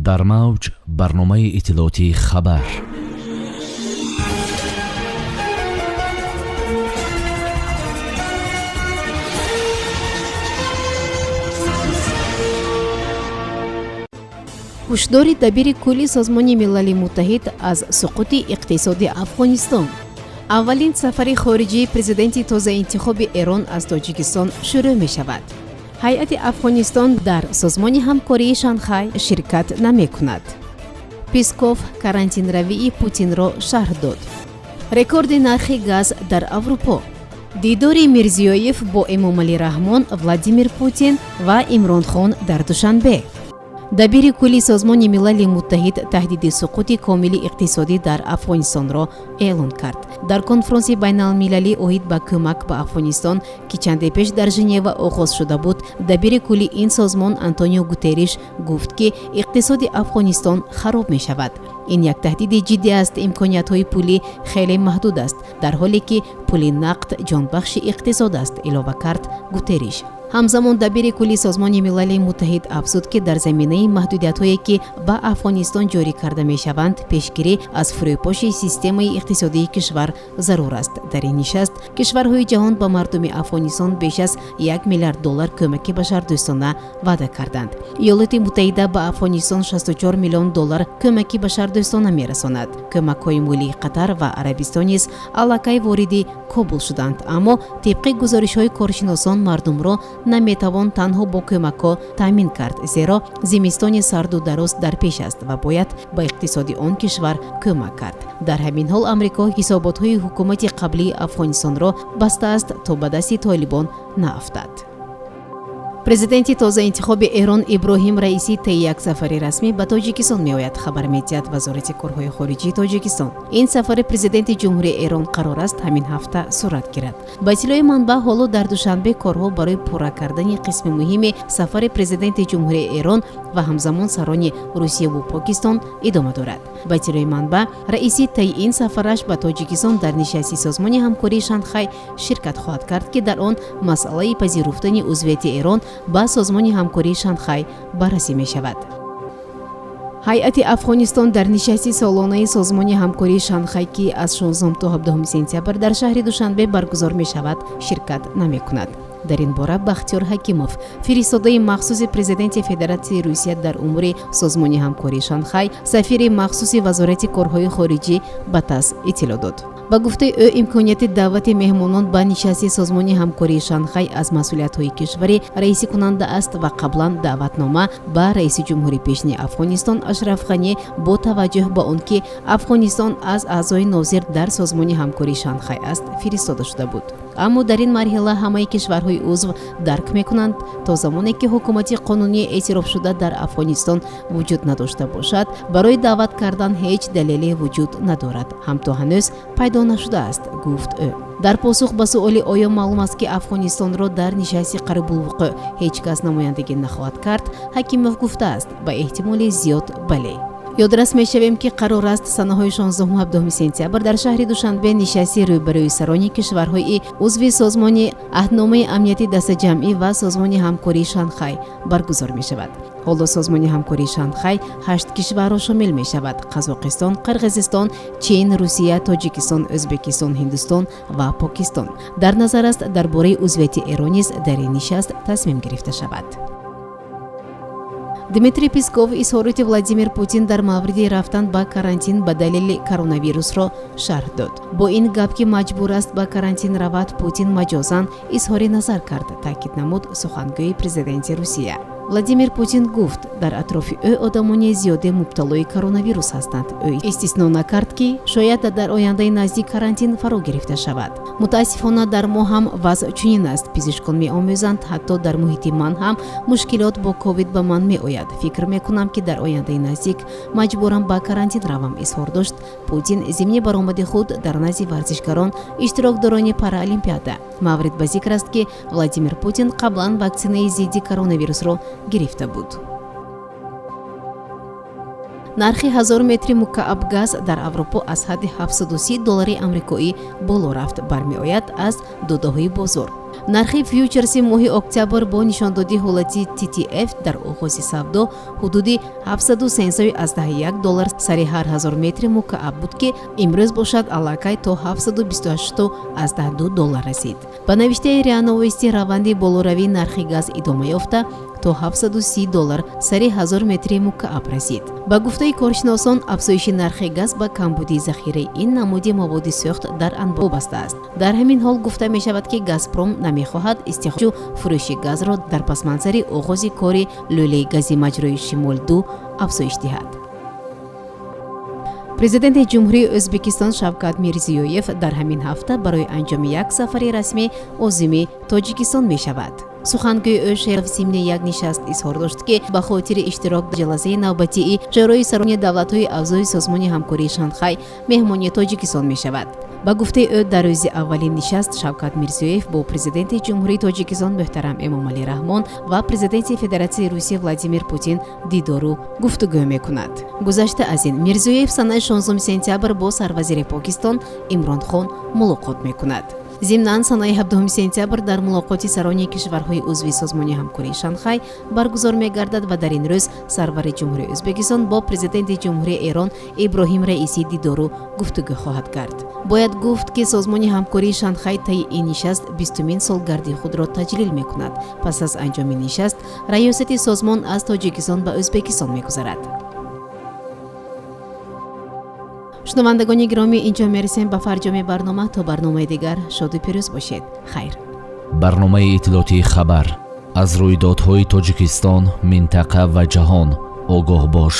дар мавҷ барномаи иттилоотии хабар. ҳушдори дабири кулли Созмони Милали Муттаҳид аз суқути иқтисоди Афғонистон. Аввалин сафари хориҷии президенти тозаинтихоби Эрон аз Тоҷикистон шурӯъ мешавад. ҳайати Афғонистон дар Созмони ҳамкории Шанхай ширкат намекунад. Песков карантинравии Путинро шарҳ дод. Рекорди нархи газ дар Аврупо. дидори Мирзиёев бо Эмомалӣ Раҳмон, Владимир Путин ва Имронхон дар Душанбе. дабири кулли Созмони Милали Муттаҳид таҳдиди суқути комили иқтисодӣ дар Афғонистонро эълон кард. дар конфронси байналмилалӣ оид ба кӯмак ба Афғонистон ки чанде пеш дар Женева оғоз шуда буд, дабири кулли ин созмон Антонио Гутерриш гуфт ки иқтисоди Афғонистон хароб мешавад. ин як таҳдиди ҷиддӣ аст. имкониятҳои пулӣ хеле маҳдуд аст, дар ҳоле ки пули нақд ҷонбахши иқтисод аст, илова кард Гутерриш. ҳамзамон дабири кулли Созмони Милали Муттаҳид афзуд ки дар заминаи маҳдудиятҳое ки ба Афғонистон ҷорӣ карда мешаванд, пешгирӣ аз фурӯъпоши системаи иқтисодии кишвар зарур аст. дар ин нишаст кишварҳои ҷаҳон ба мардуми Афғонистон беш аз $1 миллиард кӯмаки башардӯстона ваъда карданд. Иёлоти Муттаҳида ба Афғонистон $64 миллион кӯмаки башардӯстона мерасонад. кӯмакҳои молии Қатар ва Арабистон низ аллакай вориди Кобул шуданд, аммо тибқи гузоришҳои коршиносон мардумро наметавон танҳо бо кӯмакҳо таъмин кард, зеро зимистони сарду дароз дар пеш аст ва бояд ба иқтисоди он кишвар кӯмак кард. дар ҳамин ҳол Амрико ҳисоботҳои ҳукумати қаблии Афғонистонро бастааст то ба дасти Толибон наафтад. президенти тозаинтихоби Эрон Иброҳим Раисӣ таи як сафари расмӣ ба Тоҷикистон меояд, хабар медиҳад вазорати корҳои хориҷии Тоҷикистон. ин сафари президенти ҷумҳурии Эрон қарор аст ҳамин ҳафта сурат гирад. ба иттилои манбаъ, ҳоло дар Душанбе корҳо барои пурра кардани қисми муҳими сафари президенти ҷумҳурии Эрон ва ҳамзамон сарони Русияву Покистон идома дорад. ба иттилои манбаъ, Раисӣ таи ин сафараш ба Тоҷикистон дар нишасти Созмони ҳамкории Шанхай ширкат хоҳад кард ки дар он масъалаи пазируфтани узвияти Эрон ба Созмони ҳамкории Шанхай баррасӣ мешавад. ҳайати Афғонистон дар нишасти солонаи Созмони ҳамкории Шанхай ки аз 16 то 17 сентябр дар шаҳри Душанбе баргузор мешавад, ширкат намекунад. дар ин бора Бахтиёр Ҳакимов, фиристодаи махсуси президенти Федератсияи Русия дар умури Созмони ҳамкории Шанхай, сафири махсуси вазорати корҳои хориҷӣ ба ТАСС иттилоъ дод. ба гуфтаи ӯ, имконияти даъвати меҳмонон ба нишасти Созмони ҳамкории Шанхай аз масъулиятҳои кишварӣ раисикунанда аст ва қаблан даъватнома ба раиси ҷумҳури пешини Афғонистон Ашраф Ғанӣ бо таваҷҷӯҳ ба он ки Афғонистон аз аъзои нозир дар Созмони ҳамкории Шанхай аст, фиристода шуда буд. аммо дар ин марҳила ҳамаи кишварҳои узв дарк мекунанд то замоне ки ҳукумати қонунии эътирофшуда дар Афғонистон вуҷуд надошта бошад, барои даъват кардан ҳеҷ далеле вуҷуд надорад, ҳам то ҳанӯз пайдо нашудааст, гуфт ӯ. дар посух ба суоли оё маълум аст ки Афғонистонро дар нишасти қарибулвуқӯъ ҳеҷ кас намояндагӣ нахоҳад кард, Ҳакимов гуфтааст ба эҳтимоли зиёд бале. ёдрас мешавем ки қарор аст санаҳои 16-17 сентябр дар шаҳри Душанбе нишасти рӯбарӯи сарони кишварҳои узви Созмони Аҳдномаи амнияти дастаҷамъӣ ва Созмони ҳамкории Шанхай баргузор мешавад. ҳоло Созмони ҳамкории Шанхай 8 кишварро шомил мешавад: Қазоқистон, Қирғизистон, Чин, Русия, Тоҷикистон, Ӯзбекистон, Ҳиндустон ва Покистон. дар назар аст дар бораи узвияти Эрон низ дар ин нишаст тасмим гирифта шавад. Дмитрий Песков изҳороти Владимир Путин дар мавриди рафтан ба карантин ба далели коронавирусро шарҳ дод. бо ин гап ки маҷбур аст ба карантин равад, Путин маҷозан изҳори назар кард, таъкид намуд сухангӯи президенти Русия. Владимир Путин гуфт, дар атрофи ӯ одамони зиёде мубталои коронавирус ҳастанд. ӯ истисно накард ки шояд дар ояндаи наздик карантин фаро гирифта шавад. мутаассифона дар мо ҳам вазъ чунин аст. пизишкон меомӯзанд, ҳатто дар муҳити ман ҳам мушкилот бо ковид ба ман меояд. фикр мекунам ки дар ояндаи наздик маҷбурам ба карантин равам, изҳор дошт Путин зимни баромади худ дар назди варзишгарон, иштирокдорони Паралимпиада. маврид ба зикр аст ки Владимир Путин қаблан ваксинаи зидди коронавирусро гирифта буд. нархи 1000 метри мукааб газ дар Аврупо аз ҳадди $730 амрикоӣ боло рафт, бармеояд аз додаҳои бозор. нархи фьючерси моҳи октябр бо нишондоди ҳолати TTF дар оғози савдо ҳудуди $713.1 сари ҳар 1000 метри мукааб буд ки имрӯз бошад аллакай то $728.2 расид. Ба навиштаи РИА Новости раванди болоравии нархи газ идома ёфта то $730 сари 1000 метри мукааб расид. Ба гуфтаи коршиносон афзоиши нархи газ ба камбудии захираи ин намуди маводи сӯхт дар анбор вобаста аст. Дар ҳамин ҳол гуфта мешавад ки Газпром намехоҳад истихроҷу фурӯши газро дар пасманзари оғози кори лӯлаи гази маҷрои Шимол-2 афзоиш диҳад. Президенти ҷумҳурии Ӯзбекистон Шавкат Мирзиёев дар ҳамин ҳафта барои анҷоми як сафари расмӣ озими Тоҷикистон мешавад. сухангӯи ӯ шеров зимни як нишаст изҳор дошт ки ба хотири иштирок дар ҷаласаи навбатии ҷарои сарони давлатҳои аъзои созмони ҳамкории Шанхай меҳмони Тоҷикистон мешавад. Ба гуфтаи ӯ дар рӯзи аввалин нишаст Шавкат Мирзиёев бо президенти ҷумҳурии Тоҷикистон муҳтарам Эмомалӣ Раҳмон ва президенти Федератсияи Русия Владимир Путин дидору гуфтугӯ мекунад. Гузашта аз ин Мирзиёев санаи 16 сентябр бо сарвазири Покистон Имрон Хон мулоқот мекунад. Зимнан санаи 17 сентябр дар мулоқоти сарони кишварҳои узви созмони ҳамкории Шанхай баргузор мегардад ва дар ин рӯз сарвари ҷумҳурии Ӯзбекистон бо президенти ҷумҳурии Эрон Иброҳим Раисӣ дидору гуфтугӯ хоҳад кард. Бояд гуфт ки созмони ҳамкории Шанхай таи ин нишаст 20-мин солгарди худро таҷлил мекунад. Пас аз анҷоми нишаст раёсати созмон аз Тоҷикистон ба Ӯзбекистон мегузарад. шунавандагони гиромӣ, инҷо мерасем ба фарҷоми барнома. То барномаи дигар шоду пирӯз бошед. хайр. барномаи иттилоотии хабар аз рӯйдодҳои Тоҷикистон, минтақа ва ҷаҳон огоҳ бош.